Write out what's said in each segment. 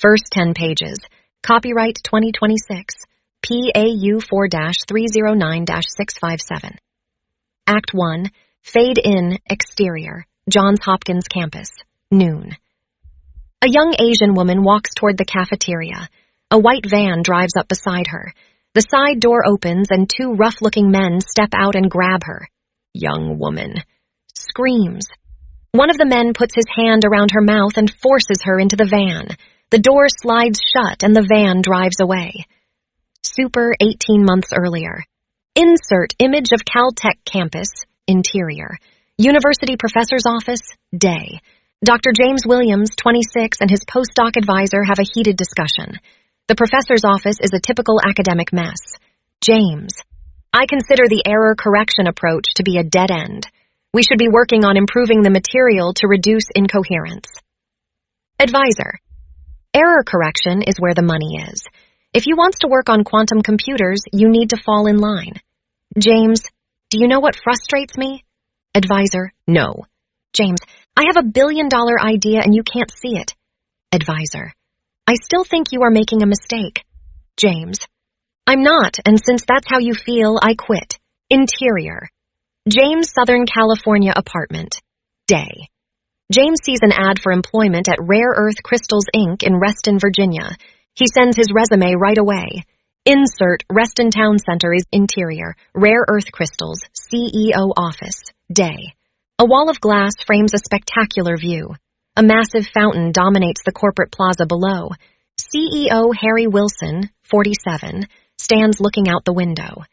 First 10 pages. Copyright 2026. PAU 4-309-657. Act 1. Fade in, exterior. Johns Hopkins campus. Noon. A young Asian woman walks toward the cafeteria. A white van drives up beside her. The side door opens and two rough-looking men step out and grab her. Young woman. Screams. One of the men puts his hand around her mouth and forces her into the van. The door slides shut and the van drives away. Super 18 months earlier. Insert image of Caltech campus. Interior. University professor's office. Day. Dr. James Williams, 26, and his postdoc advisor have a heated discussion. The professor's office is a typical academic mess. James. I consider the error correction approach to be a dead end. We should be working on improving the material to reduce incoherence. Advisor. Error correction is where the money is. If you want to work on quantum computers, you need to fall in line. James. Do you know what frustrates me? Advisor. No. James. I have $1 billion idea and you can't see it. Advisor. I still think you are making a mistake. James. I'm not, and since that's how you feel, I quit. Interior. James' Southern California apartment. Day. James sees an ad for employment at Rare Earth Crystals, Inc. in Reston, Virginia. He sends his resume right away. Insert Reston Town Center is interior. Rare Earth Crystals, CEO office. Day. A wall of glass frames a spectacular view. A massive fountain dominates the corporate plaza below. CEO Harry Wilson, 47, stands looking out the window.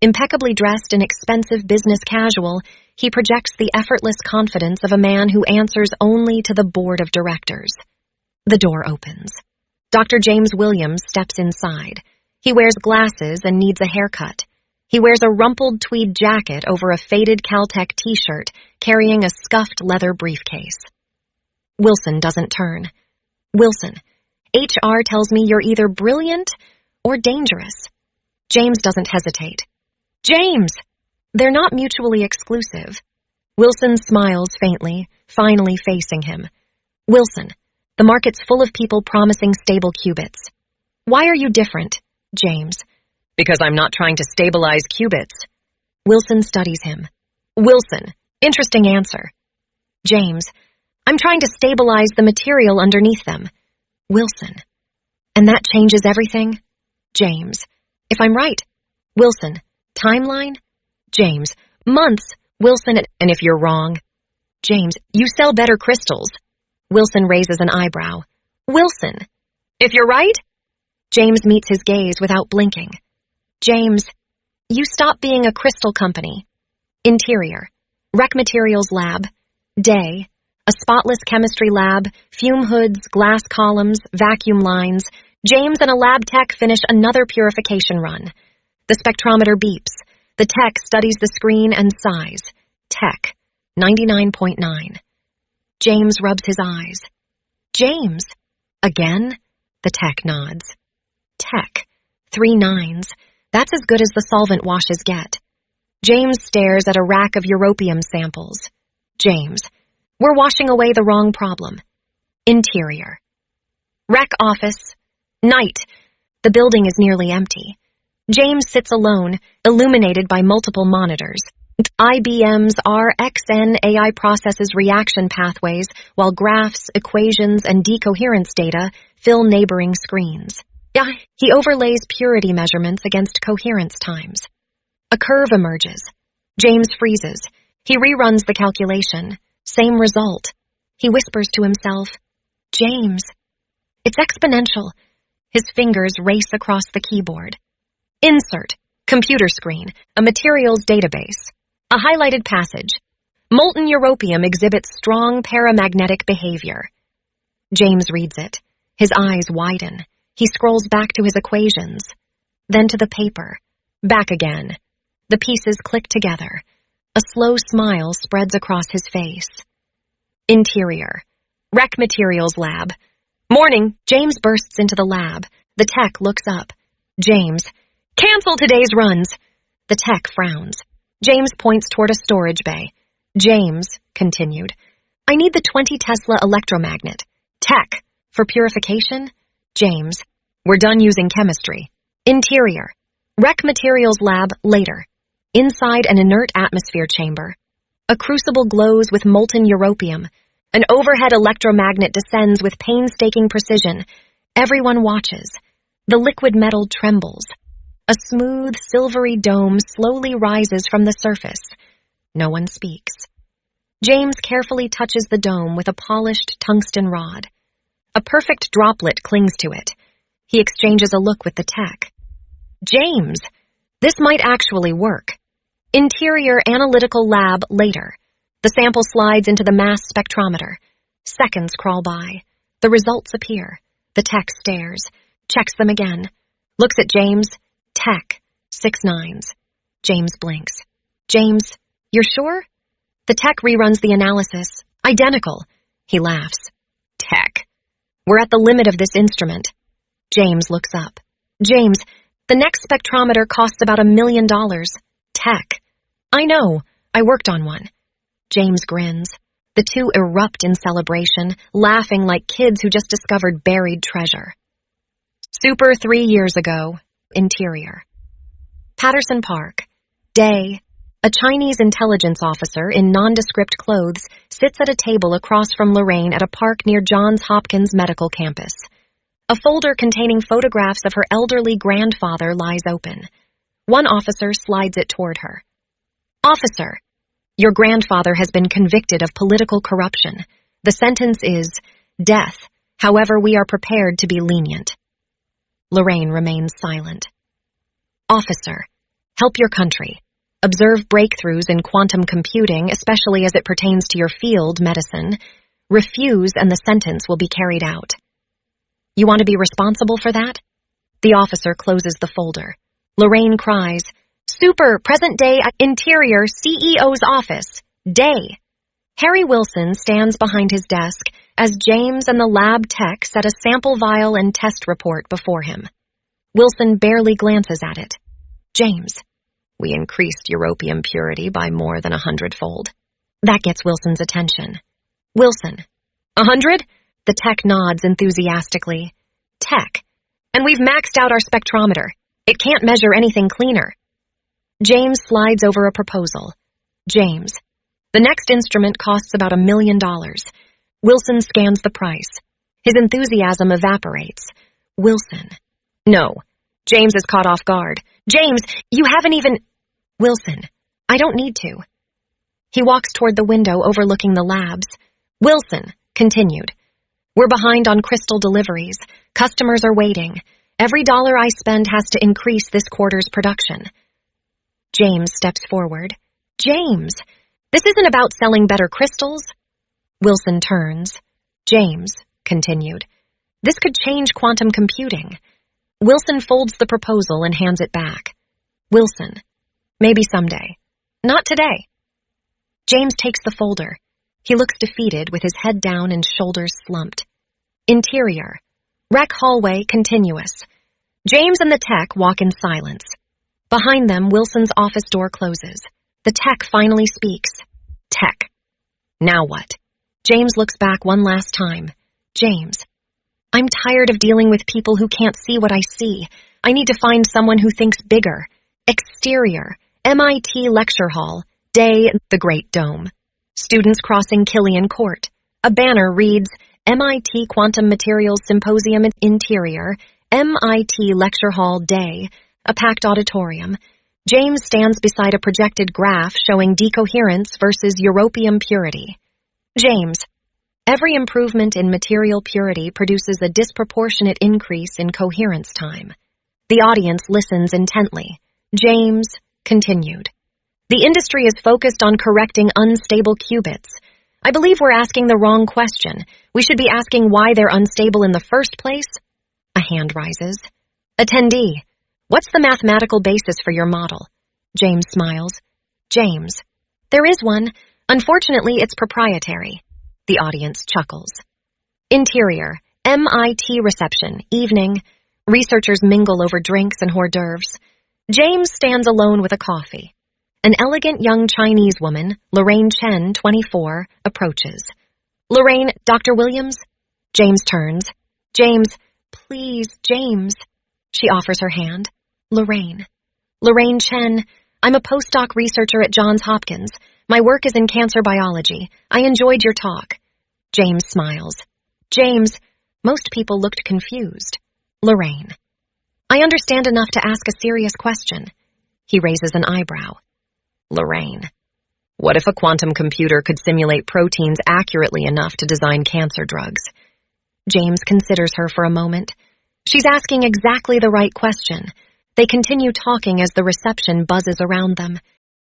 Impeccably dressed in expensive business casual, he projects the effortless confidence of a man who answers only to the board of directors. The door opens. Dr. James Williams steps inside. He wears glasses and needs a haircut. He wears a rumpled tweed jacket over a faded Caltech t-shirt, carrying a scuffed leather briefcase. Wilson doesn't turn. Wilson, HR tells me you're either brilliant or dangerous. James doesn't hesitate. James! They're not mutually exclusive. Wilson smiles faintly, finally facing him. Wilson, the market's full of people promising stable qubits. Why are you different? James. Because I'm not trying to stabilize qubits. Wilson studies him. Wilson, interesting answer. James, I'm trying to stabilize the material underneath them. Wilson, and that changes everything? James, if I'm right. Wilson, timeline? James, months. Wilson, and if you're wrong? James, you sell better crystals. Wilson raises an eyebrow. Wilson, if you're right? James meets his gaze without blinking. James, you stop being a crystal company. Interior. Rec Materials Lab. Day. A spotless chemistry lab, fume hoods, glass columns, vacuum lines. James and a lab tech finish another purification run. The spectrometer beeps. The tech studies the screen and sighs. Tech. 99.9. James rubs his eyes. James. Again? The tech nods. Tech. 3 nines. That's as good as the solvent washes get. James stares at a rack of europium samples. James. We're washing away the wrong problem. Interior. Rec office. Night. The building is nearly empty. James sits alone, illuminated by multiple monitors. IBM's RxN AI processes reaction pathways while graphs, equations, and decoherence data fill neighboring screens. He overlays purity measurements against coherence times. A curve emerges. James freezes. He reruns the calculation. Same result. He whispers to himself, James. It's exponential. His fingers race across the keyboard. Insert. Computer screen. A materials database. A highlighted passage. Molten europium exhibits strong paramagnetic behavior. James reads it. His eyes widen. He scrolls back to his equations. Then to the paper. Back again. The pieces click together. A slow smile spreads across his face. Interior. Rec Materials Lab. Morning. James bursts into the lab. The tech looks up. James. Cancel today's runs. The tech frowns. James points toward a storage bay. James continued. I need the 20 Tesla electromagnet. Tech. For purification? James. We're done using chemistry. Interior. Rec materials lab later. Inside an inert atmosphere chamber. A crucible glows with molten europium. An overhead electromagnet descends with painstaking precision. Everyone watches. The liquid metal trembles. A smooth, silvery dome slowly rises from the surface. No one speaks. James carefully touches the dome with a polished tungsten rod. A perfect droplet clings to it. He exchanges a look with the tech. James! This might actually work. Interior analytical lab later. The sample slides into the mass spectrometer. Seconds crawl by. The results appear. The tech stares. Checks them again. Looks at James. Tech. 6 9s. James blinks. James, you're sure? The tech reruns the analysis. Identical. He laughs. Tech. We're at the limit of this instrument. James looks up. James, the next spectrometer costs about $1 million. Tech. I know. I worked on one. James grins. The two erupt in celebration, laughing like kids who just discovered buried treasure. Super 3 years ago. Interior. Patterson Park. Day. A Chinese intelligence officer in nondescript clothes sits at a table across from Lorraine at a park near Johns Hopkins Medical Campus. A folder containing photographs of her elderly grandfather lies open. One officer slides it toward her. Officer, your grandfather has been convicted of political corruption. The sentence is death. However, we are prepared to be lenient. Lorraine remains silent. Officer, help your country. Observe breakthroughs in quantum computing, especially as it pertains to your field, medicine. Refuse and the sentence will be carried out. You want to be responsible for that? The officer closes the folder. Lorraine cries, Super, present day, interior, CEO's office. Day. Harry Wilson stands behind his desk as James and the lab tech set a sample vial and test report before him. Wilson barely glances at it. James. We increased europium purity by more than 100-fold. That gets Wilson's attention. Wilson. 100? The tech nods enthusiastically. Tech. And we've maxed out our spectrometer. It can't measure anything cleaner. James slides over a proposal. James. The next instrument costs about $1 million. Wilson scans the price. His enthusiasm evaporates. Wilson. No. James is caught off guard. James, you haven't even... Wilson. I don't need to. He walks toward the window overlooking the labs. Wilson. Continued. We're behind on crystal deliveries. Customers are waiting. Every dollar I spend has to increase this quarter's production. James steps forward. James, this isn't about selling better crystals. Wilson turns. James, continued. This could change quantum computing. Wilson folds the proposal and hands it back. Wilson, maybe someday. Not today. James takes the folder. He looks defeated with his head down and shoulders slumped. Interior. Rec hallway continuous. James and the tech walk in silence. Behind them, Wilson's office door closes. The tech finally speaks. Tech. Now what? James looks back one last time. James. I'm tired of dealing with people who can't see what I see. I need to find someone who thinks bigger. Exterior. MIT lecture hall. Day, the Great Dome. Students crossing Killian Court. A banner reads, MIT Quantum Materials Symposium Interior, MIT Lecture Hall Day, a packed auditorium. James stands beside a projected graph showing decoherence versus europium purity. James. Every improvement in material purity produces a disproportionate increase in coherence time. The audience listens intently. James continued. The industry is focused on correcting unstable qubits. I believe we're asking the wrong question. We should be asking why they're unstable in the first place. A hand rises. Attendee. What's the mathematical basis for your model? James smiles. James. There is one. Unfortunately, it's proprietary. The audience chuckles. Interior. MIT reception. Evening. Researchers mingle over drinks and hors d'oeuvres. James stands alone with a coffee. An elegant young Chinese woman, Lorraine Chen, 24, approaches. Lorraine, Dr. Williams? James turns. James, please, James. She offers her hand. Lorraine. Lorraine Chen. I'm a postdoc researcher at Johns Hopkins. My work is in cancer biology. I enjoyed your talk. James smiles. James. Most people looked confused. Lorraine. I understand enough to ask a serious question. He raises an eyebrow. Lorraine. What if a quantum computer could simulate proteins accurately enough to design cancer drugs? James considers her for a moment. She's asking exactly the right question. They continue talking as the reception buzzes around them.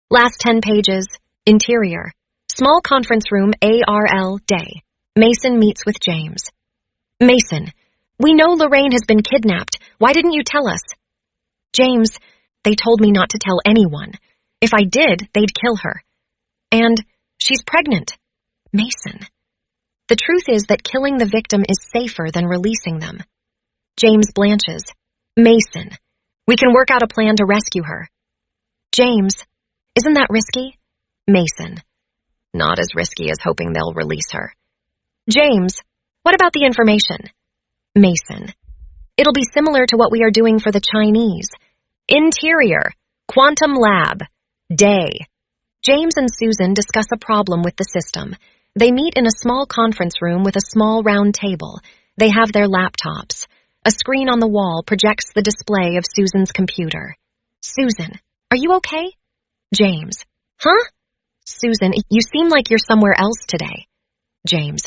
Last 10 pages. Interior. Small conference room, ARL day. Mason meets with James. Mason. We know Lorraine has been kidnapped. Why didn't you tell us? James. They told me not to tell anyone. If I did, they'd kill her. And she's pregnant. Mason. The truth is that killing the victim is safer than releasing them. James blanches. Mason. We can work out a plan to rescue her. James. Isn't that risky? Mason. Not as risky as hoping they'll release her. James. What about the information? Mason. It'll be similar to what we are doing for the Chinese. Interior. Quantum lab. Day. James and Susan discuss a problem with the system. They meet in a small conference room with a small round table. They have their laptops. A screen on the wall projects the display of Susan's computer. Susan, are you okay? James. Huh? Susan, you seem like you're somewhere else today. James.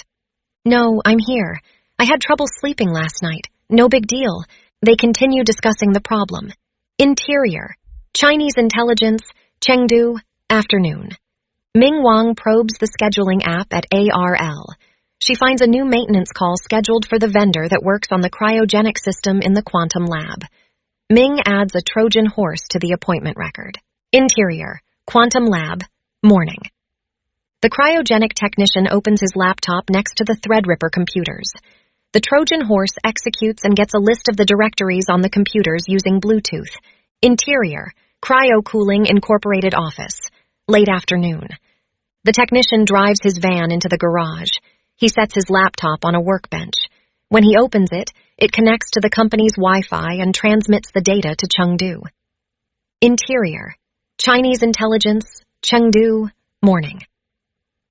No, I'm here. I had trouble sleeping last night. No big deal. They continue discussing the problem. Interior. Chinese intelligence. Chengdu. Afternoon. Ming Wang probes the scheduling app at ARL. She finds a new maintenance call scheduled for the vendor that works on the cryogenic system in the quantum lab. Ming adds a Trojan horse to the appointment record. Interior. Quantum lab. Morning. The cryogenic technician opens his laptop next to the Threadripper computers. The Trojan horse executes and gets a list of the directories on the computers using Bluetooth. Interior. Cryo-cooling incorporated office. Late afternoon. The technician drives his van into the garage. He sets his laptop on a workbench. When he opens it, it connects to the company's Wi-Fi and transmits the data to Chengdu. Interior. Chinese intelligence. Chengdu. Morning.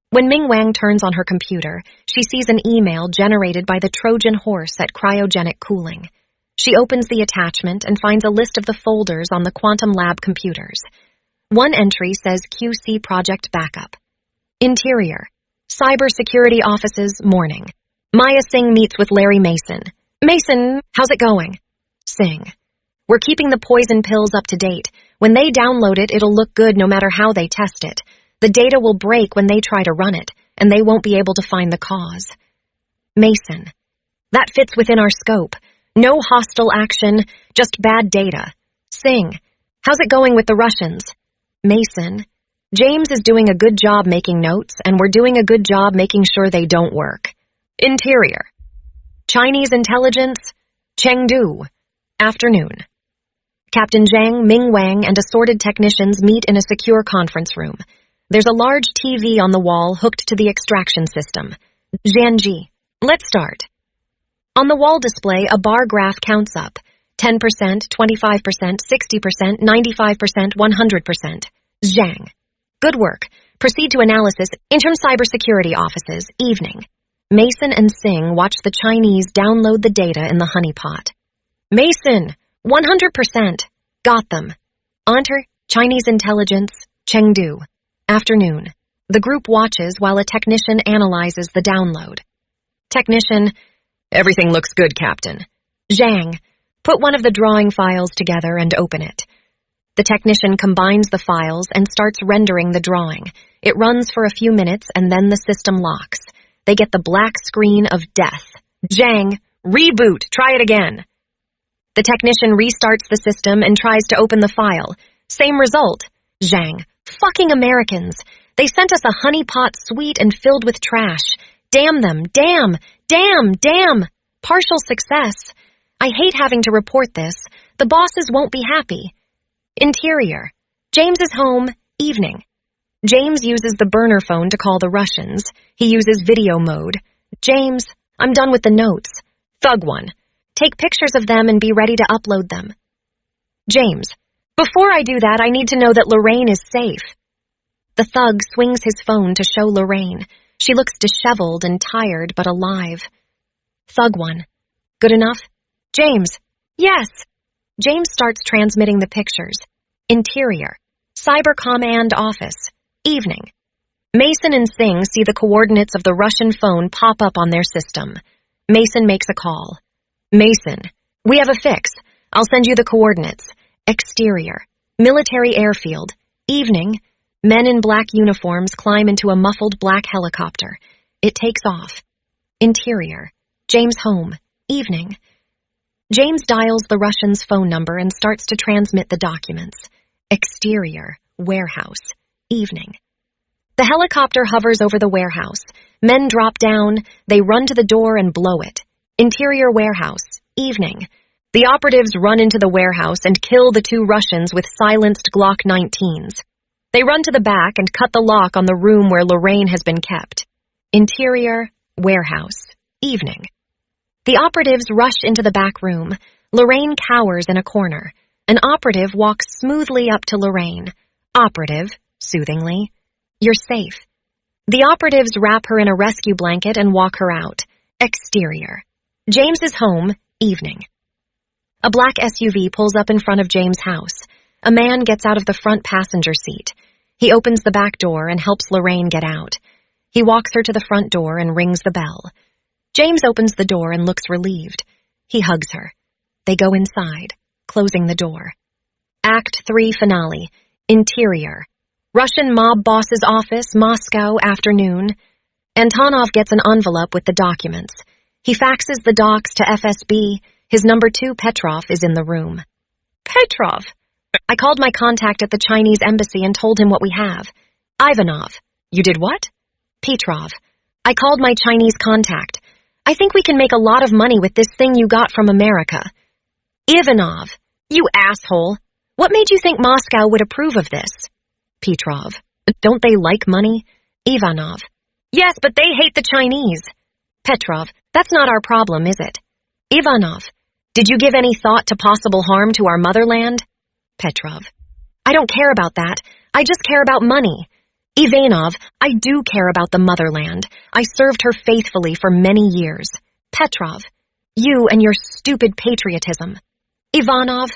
When Ming Wang turns on her computer, she sees an email generated by the Trojan horse at cryogenic cooling. She opens the attachment and finds a list of the folders on the quantum lab computers. One entry says QC project backup. Interior. Cybersecurity offices, morning. Maya Singh meets with Larry Mason. Mason, how's it going? Singh. We're keeping the poison pills up to date. When they download it, it'll look good no matter how they test it. The data will break when they try to run it, and they won't be able to find the cause. Mason. That fits within our scope. No hostile action, just bad data. Singh. How's it going with the Russians? Mason. James is doing a good job making notes, and we're doing a good job making sure they don't work. Interior. Chinese intelligence. Chengdu. Afternoon. Captain Zhang, Ming Wang, and assorted technicians meet in a secure conference room. There's a large TV on the wall hooked to the extraction system. Zhanji. Let's start. On the wall display, a bar graph counts up. 10%, 25%, 60%, 95%, 100%. Zhang. Good work. Proceed to analysis. Interim cybersecurity offices. Evening. Mason and Singh watch the Chinese download the data in the honeypot. Mason. 100%. Got them. Enter. Chinese intelligence. Chengdu. Afternoon. The group watches while a technician analyzes the download. Technician. Everything looks good, Captain. Zhang. Put one of the drawing files together and open it. The technician combines the files and starts rendering the drawing. It runs for a few minutes and then the system locks. They get the black screen of death. Zhang. Reboot. Try it again. The technician restarts the system and tries to open the file. Same result. Zhang. Fucking Americans. They sent us a honeypot sweet and filled with trash. Damn them. Damn. Damn. Damn. Partial success. I hate having to report this. The bosses won't be happy. Interior. James is home. Evening. James uses the burner phone to call the Russians. He uses video mode. James, I'm done with the notes. Thug 1. Take pictures of them and be ready to upload them. James. Before I do that, I need to know that Lorraine is safe. The thug swings his phone to show Lorraine. She looks disheveled and tired, but alive. Thug 1. Good enough? James. Yes. James starts transmitting the pictures. Interior. Cyber Command Office. Evening. Mason and Singh see the coordinates of the Russian phone pop up on their system. Mason makes a call. Mason. We have a fix. I'll send you the coordinates. Exterior. Military airfield. Evening. Men in black uniforms climb into a muffled black helicopter. It takes off. Interior. James' home. Evening. James dials the Russian's phone number and starts to transmit the documents. Exterior. Warehouse. Evening. The helicopter hovers over the warehouse. Men drop down. They run to the door and blow it. Interior warehouse. Evening. The operatives run into the warehouse and kill the 2 Russians with silenced Glock 19s. They run to the back and cut the lock on the room where Lorraine has been kept. Interior, warehouse, evening. The operatives rush into the back room. Lorraine cowers in a corner. An operative walks smoothly up to Lorraine. Operative, soothingly. You're safe. The operatives wrap her in a rescue blanket and walk her out. Exterior. James's home, evening. A black SUV pulls up in front of James' house. A man gets out of the front passenger seat. He opens the back door and helps Lorraine get out. He walks her to the front door and rings the bell. James opens the door and looks relieved. He hugs her. They go inside, closing the door. Act 3 finale. Interior. Russian mob boss's office, Moscow, afternoon. Antonov gets an envelope with the documents. He faxes the docs to FSB. His number 2, Petrov, is in the room. Petrov! I called my contact at the Chinese embassy and told him what we have. Ivanov. You did what? Petrov. I called my Chinese contact. I think we can make a lot of money with this thing you got from America. Ivanov. You asshole. What made you think Moscow would approve of this? Petrov. Don't they like money? Ivanov. Yes, but they hate the Chinese. Petrov. That's not our problem, is it? Ivanov. Did you give any thought to possible harm to our motherland? Petrov. I don't care about that. I just care about money. Ivanov. I do care about the motherland. I served her faithfully for many years. Petrov. You and your stupid patriotism. Ivanov.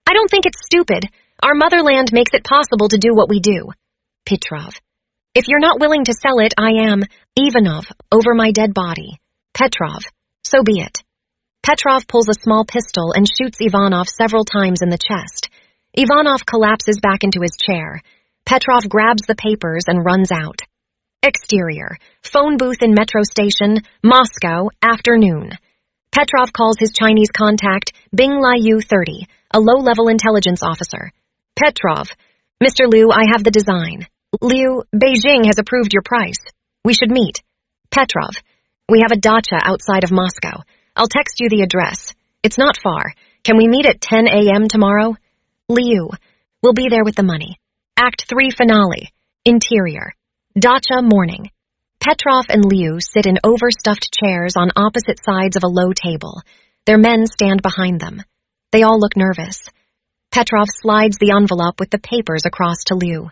I don't think it's stupid. Our motherland makes it possible to do what we do. Petrov. If you're not willing to sell it, I am. Ivanov. Over my dead body. Petrov. So be it. Petrov pulls a small pistol and shoots Ivanov several times in the chest. Ivanov collapses back into his chair. Petrov grabs the papers and runs out. Exterior. Phone booth in metro station, Moscow, afternoon. Petrov calls his Chinese contact, Bing Liu 30, a low-level intelligence officer. Petrov. Mr. Liu, I have the design. Liu, Beijing has approved your price. We should meet. Petrov. We have a dacha outside of Moscow. I'll text you the address. It's not far. Can we meet at 10 a.m. tomorrow? Liu. We'll be there with the money. Act 3 finale. Interior. Dacha morning. Petrov and Liu sit in overstuffed chairs on opposite sides of a low table. Their men stand behind them. They all look nervous. Petrov slides the envelope with the papers across to Liu.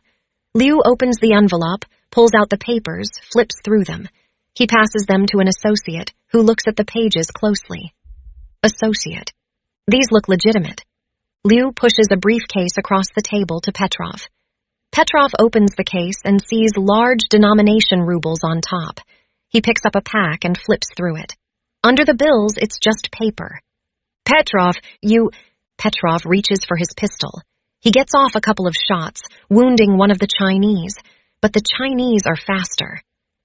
Liu opens the envelope, pulls out the papers, flips through them. He passes them to an associate, who looks at the pages closely. Associate. These look legitimate. Liu pushes a briefcase across the table to Petrov. Petrov opens the case and sees large denomination rubles on top. He picks up a pack and flips through it. Under the bills, it's just paper. Petrov, Petrov reaches for his pistol. He gets off a couple of shots, wounding one of the Chinese, but the Chinese are faster.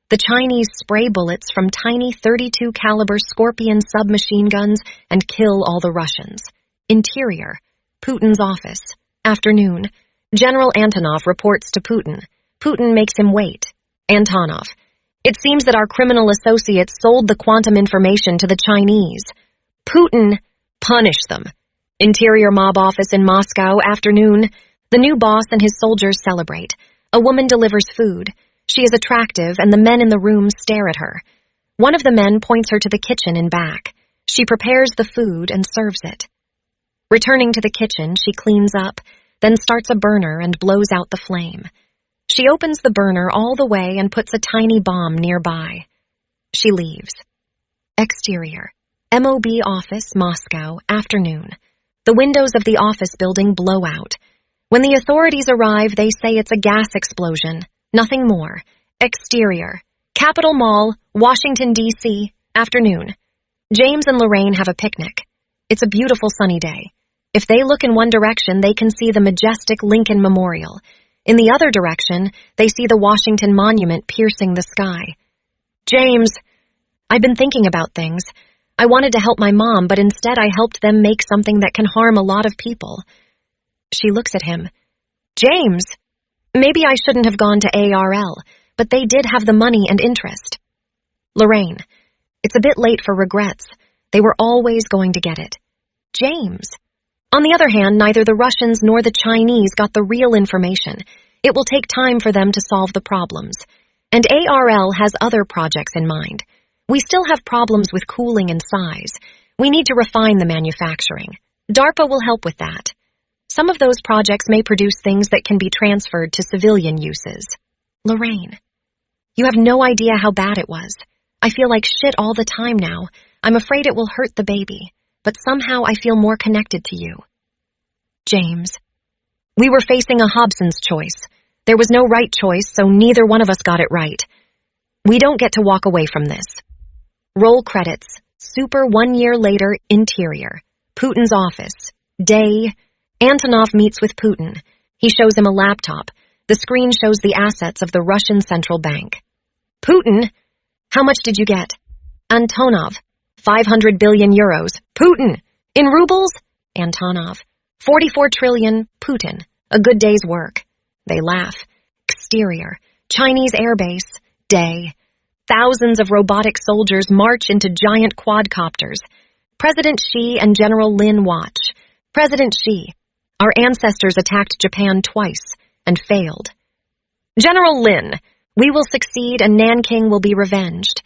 The Chinese spray bullets from tiny .32 caliber Scorpion submachine guns and kill all the Russians. Interior. Putin's office. Afternoon. General Antonov reports to Putin. Putin makes him wait. Antonov. It seems that our criminal associates sold the quantum information to the Chinese. Putin. Punish them. Interior mob office in Moscow. Afternoon. The new boss and his soldiers celebrate. A woman delivers food. She is attractive, and the men in the room stare at her. One of the men points her to the kitchen in back. She prepares the food and serves it. Returning to the kitchen, she cleans up, then starts a burner and blows out the flame. She opens the burner all the way and puts a tiny bomb nearby. She leaves. Exterior. MOB office, Moscow, afternoon. The windows of the office building blow out. When the authorities arrive, they say it's a gas explosion. Nothing more. Exterior. Capitol Mall, Washington, D.C., afternoon. James and Lorraine have a picnic. It's a beautiful sunny day. If they look in one direction, they can see the majestic Lincoln Memorial. In the other direction, they see the Washington Monument piercing the sky. James, I've been thinking about things. I wanted to help my mom, but instead I helped them make something that can harm a lot of people. She looks at him. James, maybe I shouldn't have gone to ARL, but they did have the money and interest. Lorraine, it's a bit late for regrets. They were always going to get it. James. On the other hand, neither the Russians nor the Chinese got the real information. It will take time for them to solve the problems. And ARL has other projects in mind. We still have problems with cooling and size. We need to refine the manufacturing. DARPA will help with that. Some of those projects may produce things that can be transferred to civilian uses. Lorraine, you have no idea how bad it was. I feel like shit all the time now. I'm afraid it will hurt the baby, but somehow I feel more connected to you. James, we were facing a Hobson's choice. There was no right choice, so neither one of us got it right. We don't get to walk away from this. Roll credits. Super 1 year later, interior. Putin's office. Day. Antonov meets with Putin. He shows him a laptop. The screen shows the assets of the Russian central bank. Putin? How much did you get? Antonov. 500 billion euros. Putin. In rubles? Antonov. 44 trillion. Putin. A good day's work. They laugh. Exterior. Chinese airbase. Day. Thousands of robotic soldiers march into giant quadcopters. President Xi and General Lin watch. President Xi. Our ancestors attacked Japan twice and failed. General Lin. We will succeed and Nanking will be revenged.